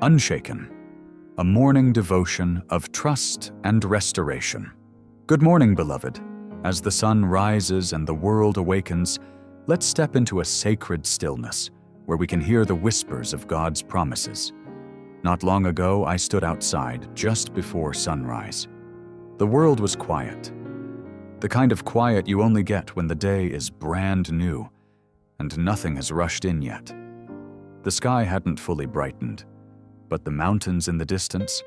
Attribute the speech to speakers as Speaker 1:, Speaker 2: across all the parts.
Speaker 1: Unshaken, a morning devotion of trust and restoration. Good morning, beloved. As the sun rises and the world awakens, let's step into a sacred stillness where we can hear the whispers of God's promises. Not long ago, I stood outside just before sunrise. The world was quiet. The kind of quiet you only get when the day is brand new and nothing has rushed in yet. The sky hadn't fully brightened, but the mountains in the distance,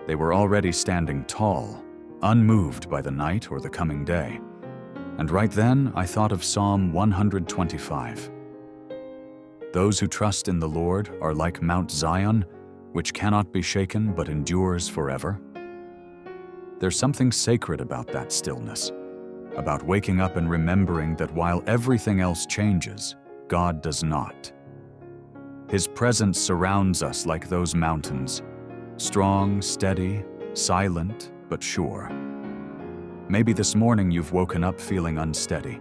Speaker 1: they were already standing tall, unmoved by the night or the coming day. And right then, I thought of Psalm 125. Those who trust in the Lord are like Mount Zion, which cannot be shaken but endures forever. There's something sacred about that stillness, about waking up and remembering that while everything else changes, God does not. His presence surrounds us like those mountains, strong, steady, silent, but sure. Maybe this morning you've woken up feeling unsteady.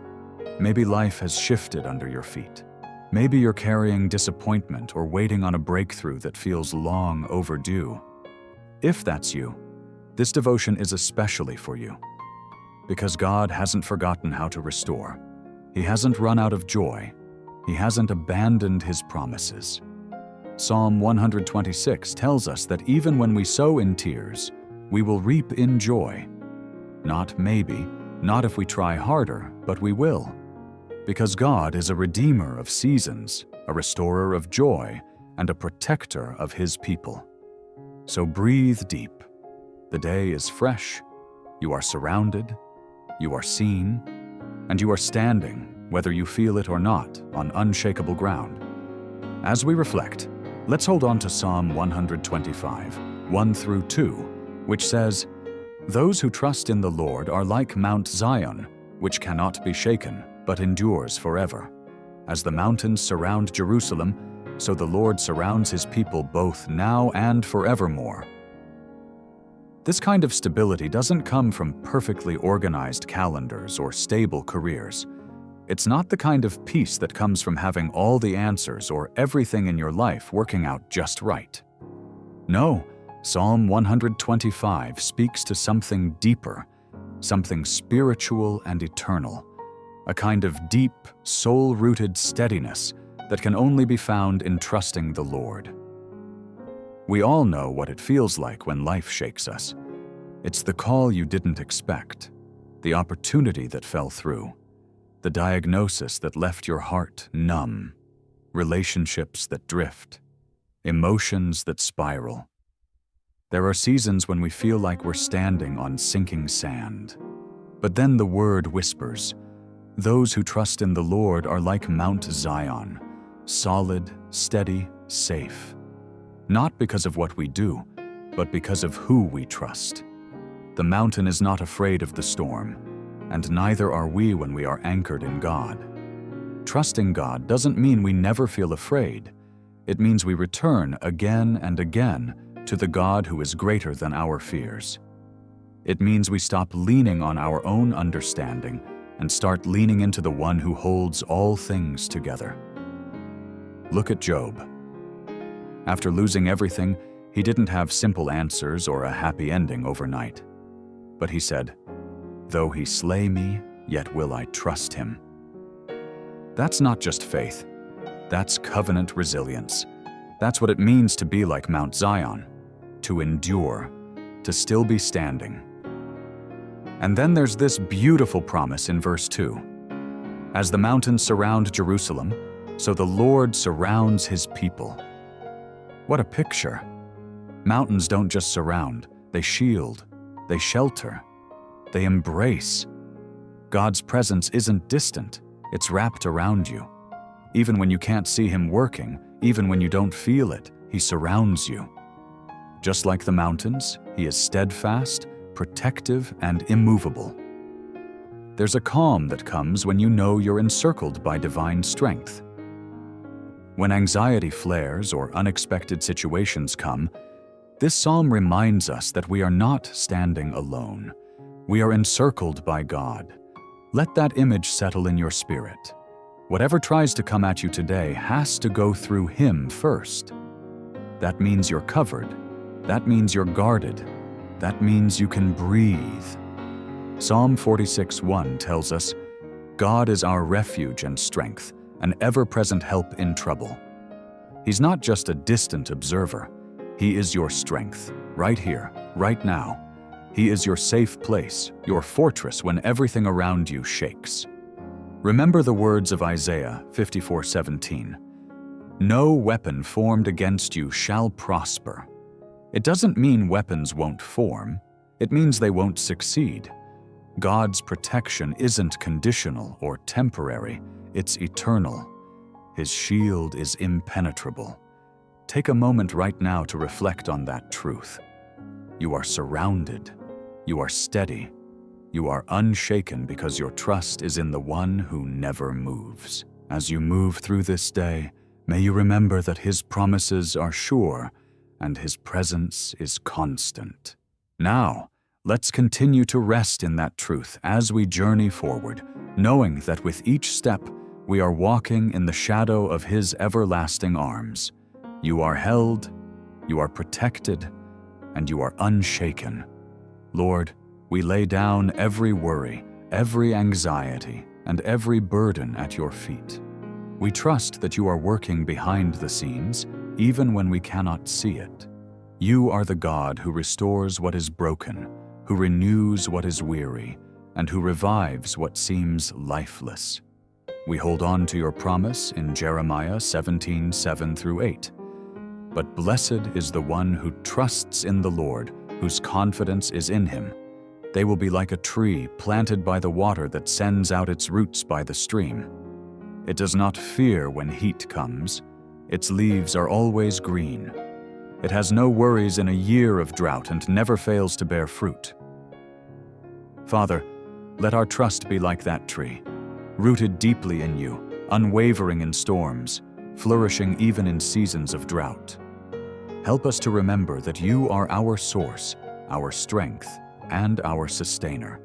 Speaker 1: Maybe life has shifted under your feet. Maybe you're carrying disappointment or waiting on a breakthrough that feels long overdue. If that's you, this devotion is especially for you. Because God hasn't forgotten how to restore. He hasn't run out of joy. He hasn't abandoned His promises. Psalm 126 tells us that even when we sow in tears, we will reap in joy. Not maybe, not if we try harder, but we will. Because God is a redeemer of seasons, a restorer of joy, and a protector of His people. So breathe deep. The day is fresh. You are surrounded. You are seen. And you are standing, whether you feel it or not, on unshakable ground. As we reflect, let's hold on to Psalm 125, 1 through 2, which says, "Those who trust in the Lord are like Mount Zion, which cannot be shaken, but endures forever. As the mountains surround Jerusalem, so the Lord surrounds His people both now and forevermore." This kind of stability doesn't come from perfectly organized calendars or stable careers. It's not the kind of peace that comes from having all the answers or everything in your life working out just right. No, Psalm 125 speaks to something deeper, something spiritual and eternal, a kind of deep, soul-rooted steadiness that can only be found in trusting the Lord. We all know what it feels like when life shakes us. It's the call you didn't expect, the opportunity that fell through, the diagnosis that left your heart numb, relationships that drift, emotions that spiral. There are seasons when we feel like we're standing on sinking sand. But then the Word whispers, "Those who trust in the Lord are like Mount Zion, solid, steady, safe." Not because of what we do, but because of who we trust. The mountain is not afraid of the storm, and neither are we when we are anchored in God. Trusting God doesn't mean we never feel afraid. It means we return again and again to the God who is greater than our fears. It means we stop leaning on our own understanding and start leaning into the one who holds all things together. Look at Job. After losing everything, he didn't have simple answers or a happy ending overnight. But he said, "Though he slay me, yet will I trust him." That's not just faith. That's covenant resilience. That's what it means to be like Mount Zion, to endure, to still be standing. And then there's this beautiful promise in verse 2. "As the mountains surround Jerusalem, so the Lord surrounds His people." What a picture! Mountains don't just surround, they shield, they shelter, they embrace. God's presence isn't distant, it's wrapped around you. Even when you can't see Him working, even when you don't feel it, He surrounds you. Just like the mountains, He is steadfast, protective, and immovable. There's a calm that comes when you know you're encircled by divine strength. When anxiety flares or unexpected situations come, this psalm reminds us that we are not standing alone. We are encircled by God. Let that image settle in your spirit. Whatever tries to come at you today has to go through Him first. That means you're covered. That means you're guarded. That means you can breathe. Psalm 46:1 tells us, God is our refuge and strength, an ever-present help in trouble. He's not just a distant observer. He is your strength, right here, right now. He is your safe place, your fortress when everything around you shakes. Remember the words of Isaiah 54:17. No weapon formed against you shall prosper. It doesn't mean weapons won't form. It means they won't succeed. God's protection isn't conditional or temporary. It's eternal. His shield is impenetrable. Take a moment right now to reflect on that truth. You are surrounded. You are steady. You are unshaken because your trust is in the one who never moves. As you move through this day, may you remember that His promises are sure and His presence is constant. Now, let's continue to rest in that truth as we journey forward, knowing that with each step, we are walking in the shadow of His everlasting arms. You are held, you are protected, and you are unshaken. Lord, we lay down every worry, every anxiety, and every burden at your feet. We trust that you are working behind the scenes, even when we cannot see it. You are the God who restores what is broken, who renews what is weary, and who revives what seems lifeless. We hold on to your promise in Jeremiah 17:7-8. But blessed is the one who trusts in the Lord, whose confidence is in Him. They will be like a tree planted by the water that sends out its roots by the stream. It does not fear when heat comes. Its leaves are always green. It has no worries in a year of drought and never fails to bear fruit. Father, let our trust be like that tree, rooted deeply in you, unwavering in storms, flourishing even in seasons of drought. Help us to remember that you are our source, our strength, and our sustainer.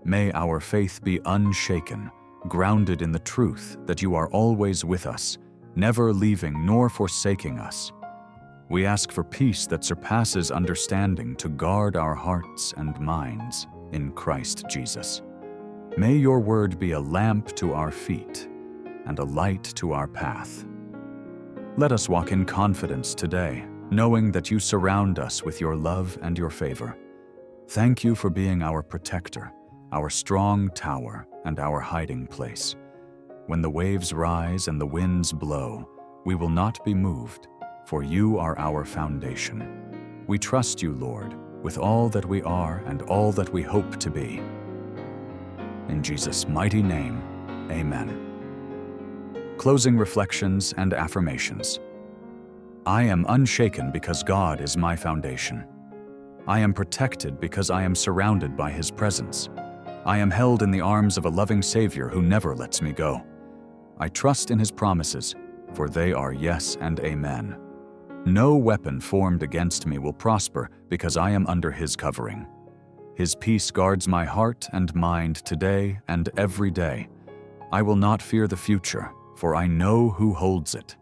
Speaker 1: May our faith be unshaken, grounded in the truth that you are always with us, never leaving nor forsaking us. We ask for peace that surpasses understanding to guard our hearts and minds in Christ Jesus. May your word be a lamp to our feet and a light to our path. Let us walk in confidence today, knowing that you surround us with your love and your favor. Thank you for being our protector, our strong tower, and our hiding place. When the waves rise and the winds blow, we will not be moved, for you are our foundation. We trust you, Lord, with all that we are and all that we hope to be. In Jesus' mighty name, amen. Closing reflections and affirmations. I am unshaken because God is my foundation. I am protected because I am surrounded by His presence. I am held in the arms of a loving Savior who never lets me go. I trust in His promises, for they are yes and amen. No weapon formed against me will prosper because I am under His covering. His peace guards my heart and mind today and every day. I will not fear the future, for I know who holds it.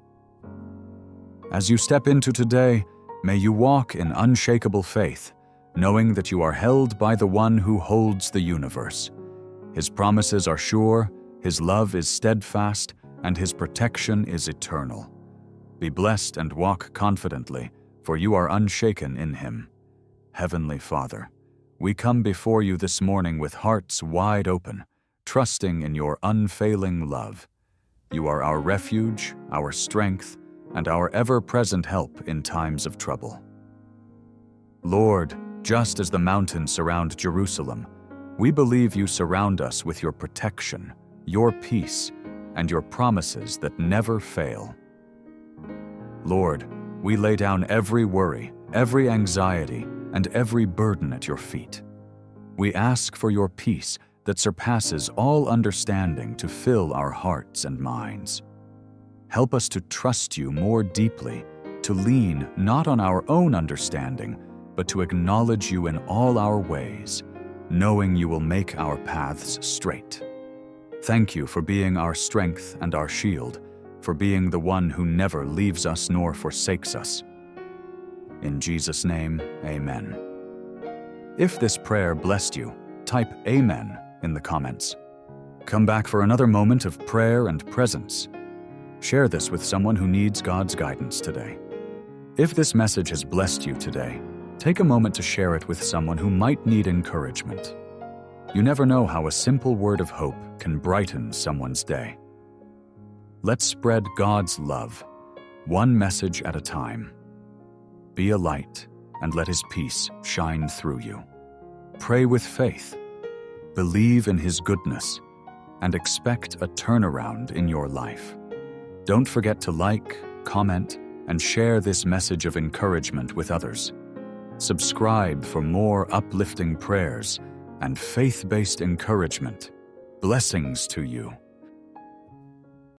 Speaker 1: As you step into today, may you walk in unshakable faith, knowing that you are held by the one who holds the universe. His promises are sure, His love is steadfast, and His protection is eternal. Be blessed and walk confidently, for you are unshaken in Him. Heavenly Father, we come before you this morning with hearts wide open, trusting in your unfailing love. You are our refuge, our strength, and our ever-present help in times of trouble. Lord, just as the mountains surround Jerusalem, we believe you surround us with your protection, your peace, and your promises that never fail. Lord, we lay down every worry, every anxiety, and every burden at your feet. We ask for your peace that surpasses all understanding to fill our hearts and minds. Help us to trust you more deeply, to lean not on our own understanding, but to acknowledge you in all our ways, knowing you will make our paths straight. Thank you for being our strength and our shield, for being the one who never leaves us nor forsakes us. In Jesus' name, amen. If this prayer blessed you, type Amen in the comments. Come back for another moment of prayer and presence. Share this with someone who needs God's guidance today. If this message has blessed you today, take a moment to share it with someone who might need encouragement. You never know how a simple word of hope can brighten someone's day. Let's spread God's love, one message at a time. Be a light and let His peace shine through you. Pray with faith, believe in His goodness, and expect a turnaround in your life. Don't forget to like, comment, and share this message of encouragement with others. Subscribe for more uplifting prayers and faith-based encouragement. Blessings to you.